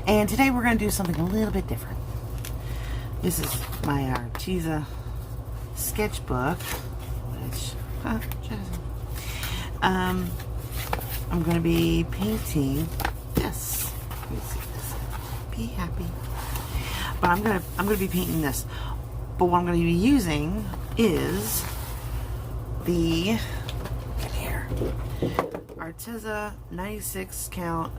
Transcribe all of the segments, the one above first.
And today we're going to do something a little bit different. This is my Arteza sketchbook, which, I'm going to be painting this. Let me see this. Be happy. But I'm going to be painting this. But what I'm going to be using is the, look at here, Arteza 96 count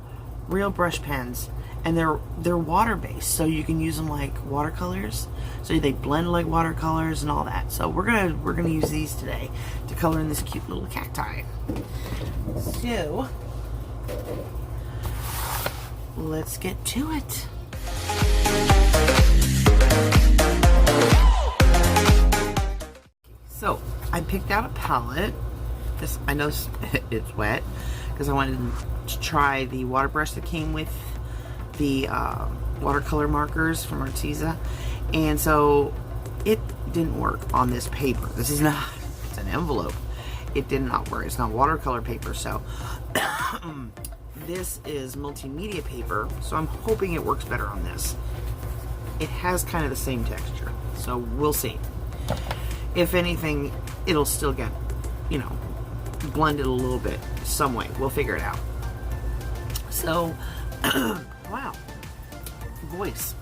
real brush pens, and they're water based, so you can use them like watercolors. So they blend like watercolors and all that. So we're gonna use these today to color in this cute little cacti. So let's get to it. So I picked out a palette. This, I know it's wet because I wanted to try the water brush that came with the watercolor markers from Arteza, and so it didn't work on this paper. This is not, it's an envelope. It did not work. It's not watercolor paper, so this is multimedia paper, so I'm hoping it works better on this. It has kind of the same texture, so we'll see. If anything, it'll still get, you know, blended a little bit some way. We'll figure it out. So wow, voice.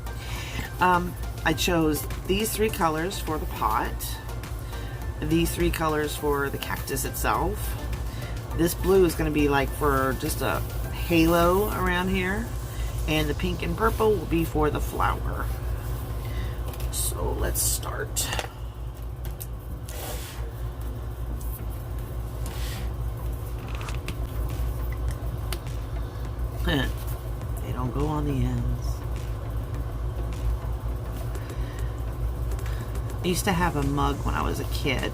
I chose these three colors for the pot, these three colors for the cactus itself. This blue is going to be like for just a halo around here, and the pink and purple will be for the flower. So let's start. They don't go on the ends. I used to have a mug when I was a kid.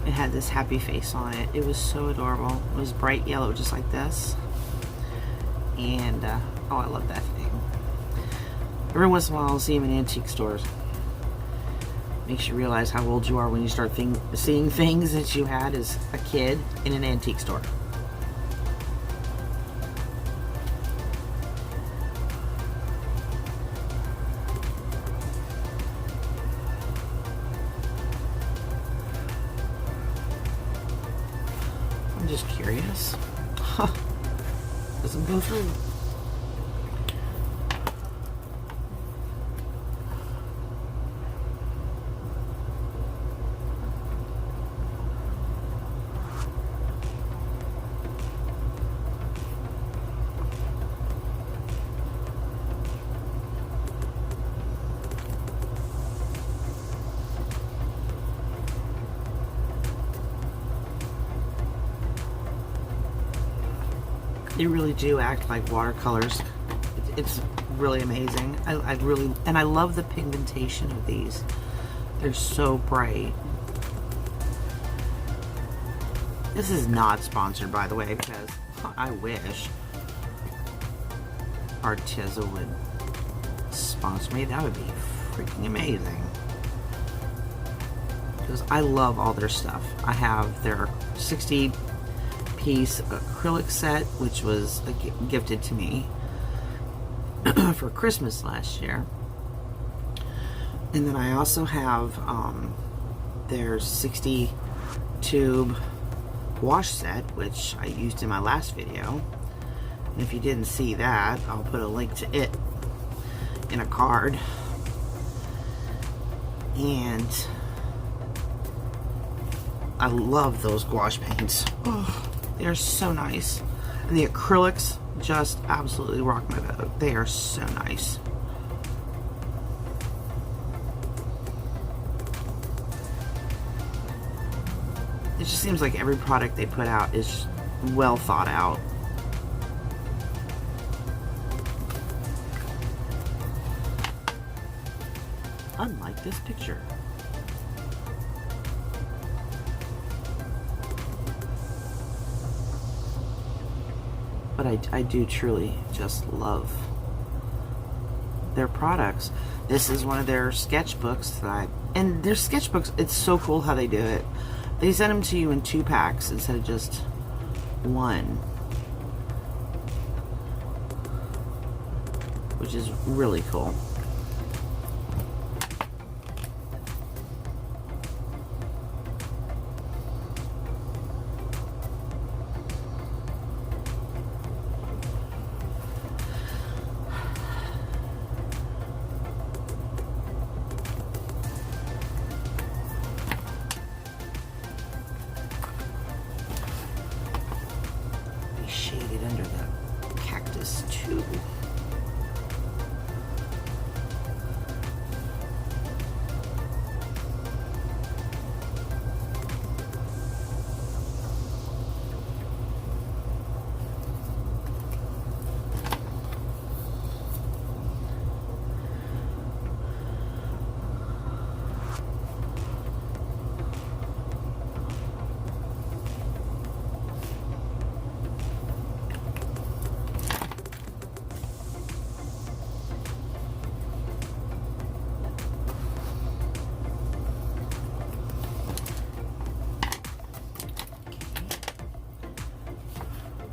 It had this happy face on it. It was so adorable. It was bright yellow, just like this. And, oh, I love that thing. Every once in a while, I'll see them in antique stores. Makes you realize how old you are when you start seeing things that you had as a kid in an antique store. I'm just curious. Huh. Doesn't go through. They really do act like watercolors. It's really amazing. I really, and I love the pigmentation of these. They're so bright. This is not sponsored, by the way, because I wish Arteza would sponsor me. That would be freaking amazing. Because I love all their stuff. I have their 60-piece acrylic set, which was gifted to me for Christmas last year. And then I also have their 60 tube wash set, which I used in my last video. And if you didn't see that, I'll put a link to it in a card. And I love those gouache paints. Oh, they are so nice. And the acrylics just absolutely rock my boat. They are so nice. It just seems like every product they put out is well thought out. Unlike this picture. But I do truly just love their products. This is one of their sketchbooks and their sketchbooks, it's so cool how they do it. They send them to you in 2 packs instead of just 1. which is really cool. Shaded under the cactus too.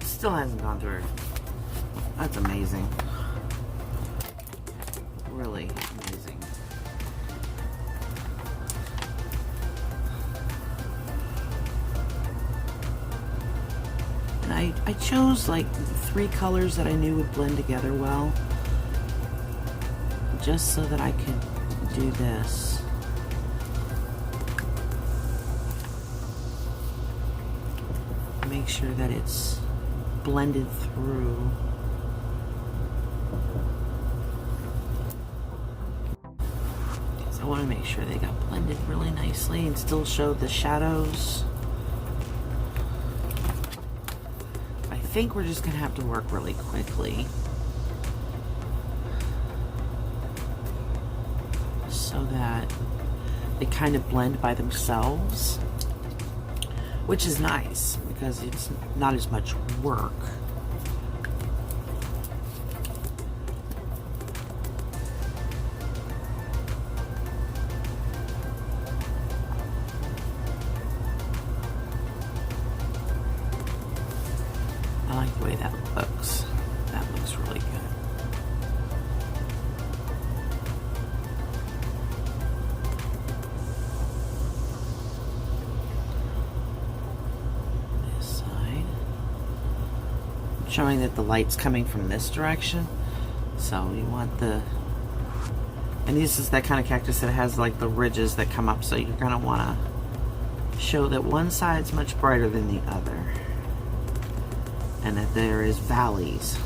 Still hasn't gone through. That's amazing. Really amazing. And I chose like 3 colors that I knew would blend together well, just so that I could do this. Make sure that it's blended through. Because I want to make sure they got blended really nicely and still show the shadows. I think we're just going to have to work really quickly so that they kind of blend by themselves, which is nice because it's not as much work. I like the way that looks. That looks really good. Showing that the light's coming from this direction, so you want the, and this is that kind of cactus that has like the ridges that come up, so you're going to want to show that one side's much brighter than the other and that there is valleys.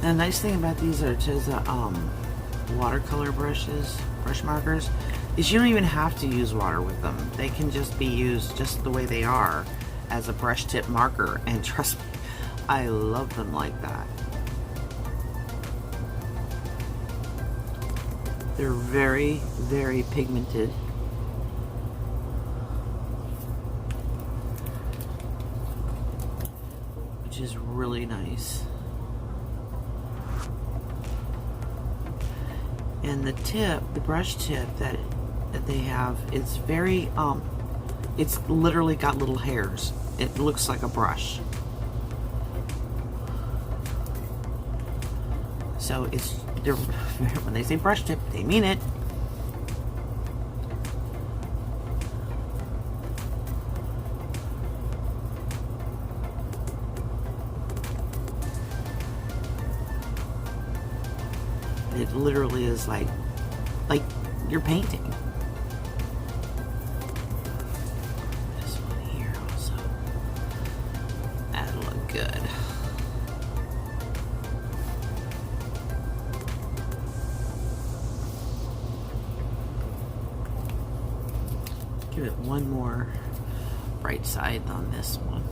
The nice thing about these Arteza watercolor brush markers, is you don't even have to use water with them. They can just be used just the way they are as a brush tip marker, and trust me, I love them like that. They're very, very pigmented. Which is really nice. And the tip, the brush tip that they have, it's very, it's literally got little hairs. It looks like a brush. So when they say brush tip, they mean it. It literally is like you're painting. This one here also. That'll look good. Give it one more bright side on this one.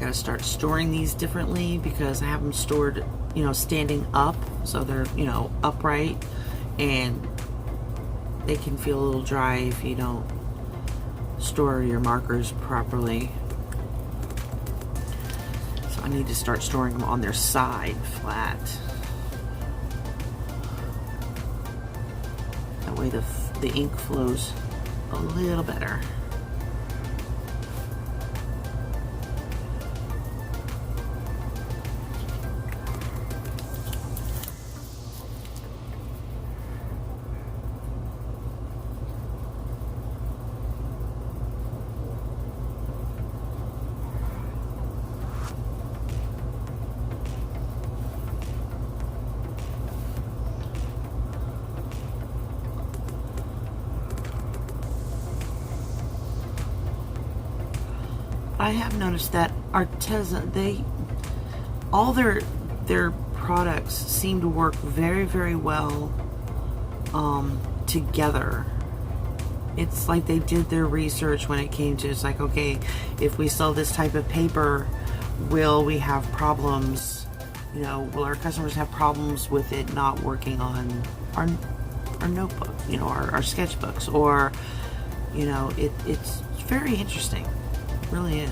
gotta start storing these differently because I have them stored, you know, standing up, so they're, you know, upright, and they can feel a little dry if you don't store your markers properly. So I need to start storing them on their side flat. That way the ink flows a little better. I have noticed that Arteza, all their products seem to work very, very well together. It's like they did their research when it came to, it's like, okay, if we sell this type of paper, will we have problems? You know, will our customers have problems with it not working on our notebook, you know, our sketchbooks, or, you know, it's very interesting. Really is.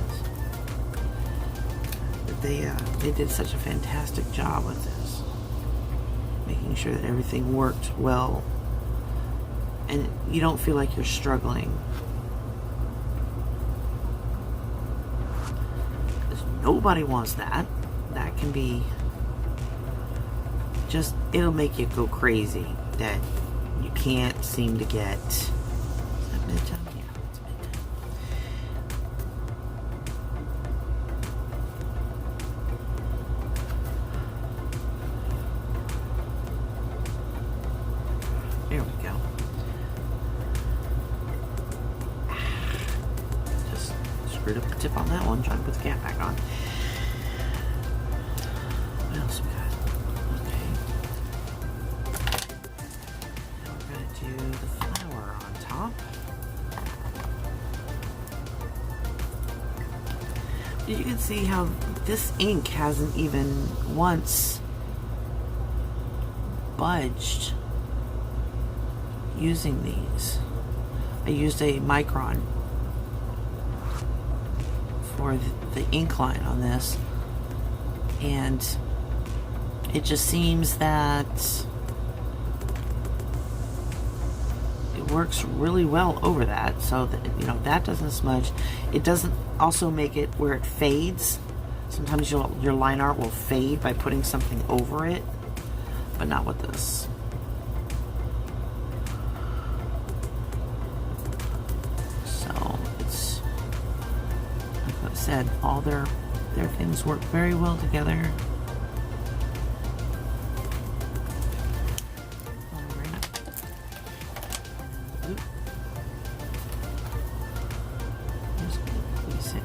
But they did such a fantastic job with this, making sure that everything worked well, and you don't feel like you're struggling. Because nobody wants that. That can be just, it'll make you go crazy that you can't seem to get. Is that midtime? There we go. Just screwed up the tip on that one, trying to put the cap back on. What else we got? Okay. Now we're going to do the flower on top. You can see how this ink hasn't even once budged using these. I used a micron for the ink line on this, and it just seems that it works really well over that, so that, you know, that doesn't smudge. It doesn't also make it where it fades. Sometimes your line art will fade by putting something over it, but not with this. Said all their things work very well together.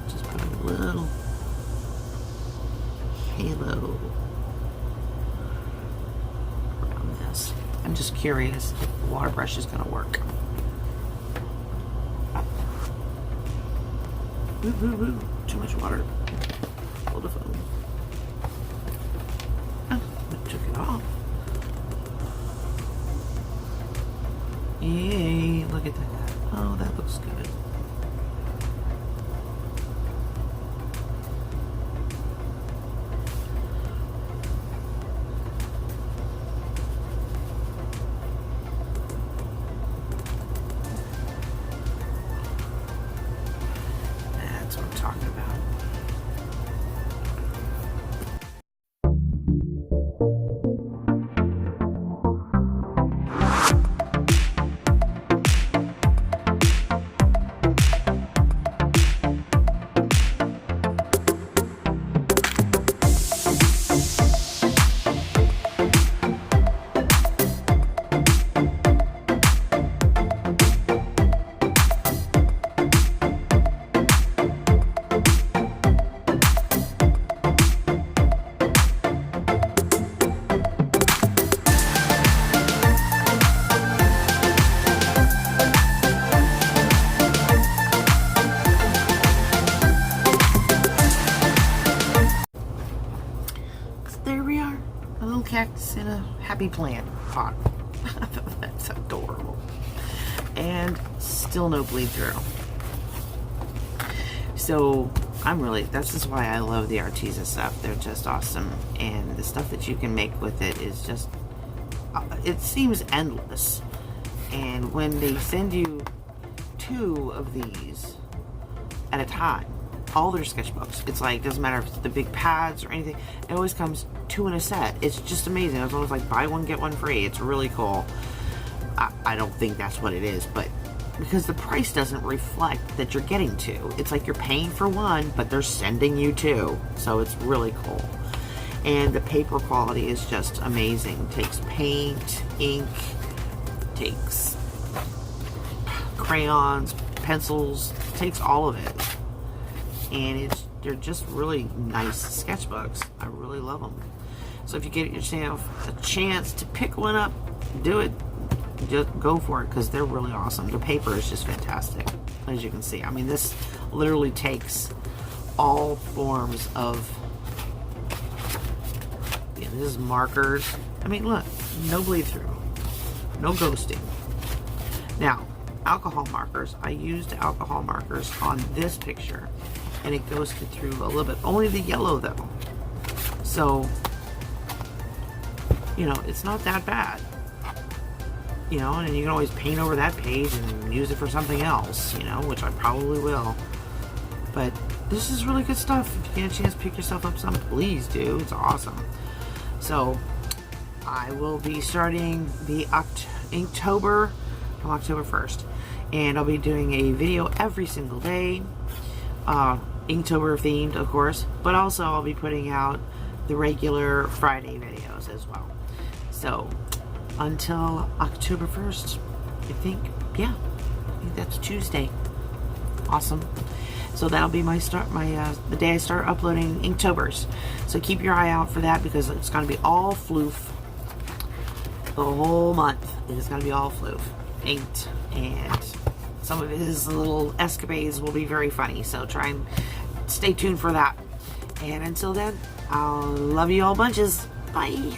Just put a little halo around this. I'm just curious if the water brush is going to work. Ooh, ooh, ooh. Too much water. Hold the phone. Oh, I took it off. Yay, look at that. Oh, that looks good. That's what I'm talking about. a little cactus in a happy plant pot. That's adorable. And still no bleed through. So that's just why I love the Arteza stuff. They're just awesome. And the stuff that you can make with it is just, it seems endless. And when they send you 2 of these at a time, all their sketchbooks, it's like, doesn't matter if it's the big pads or anything, it always comes 2 in a set. It's just amazing. It's almost like buy one, get one free. It's really cool. I don't think that's what it is, but because the price doesn't reflect that you're getting 2. It's like you're paying for one, but they're sending you 2. So it's really cool. And the paper quality is just amazing. Takes paint, ink, takes crayons, pencils, takes all of it. And they're just really nice sketchbooks. I really love them. So if you get yourself a chance to pick one up, do it. Just go for it, because they're really awesome. The paper is just fantastic, as you can see. I mean, this literally takes all forms of, this is markers. I mean, look, no bleed through, no ghosting. Now, alcohol markers. I used alcohol markers on this picture, and it ghosted through a little bit. Only the yellow, though. So, it's not that bad. And you can always paint over that page and use it for something else, which I probably will. But this is really good stuff. If you get a chance to pick yourself up some, please do. It's awesome. So, I will be starting the Inktober from October 1st. And I'll be doing a video every single day. Inktober themed, of course. But also, I'll be putting out the regular Friday videos as well. So, until October 1st, I think that's Tuesday. Awesome. So that'll be the day I start uploading Inktober's. So keep your eye out for that, because it's going to be all floof. The whole month is going to be all floof. Inked. And some of his little escapades will be very funny. So try and stay tuned for that. And until then, I'll love you all bunches. Bye.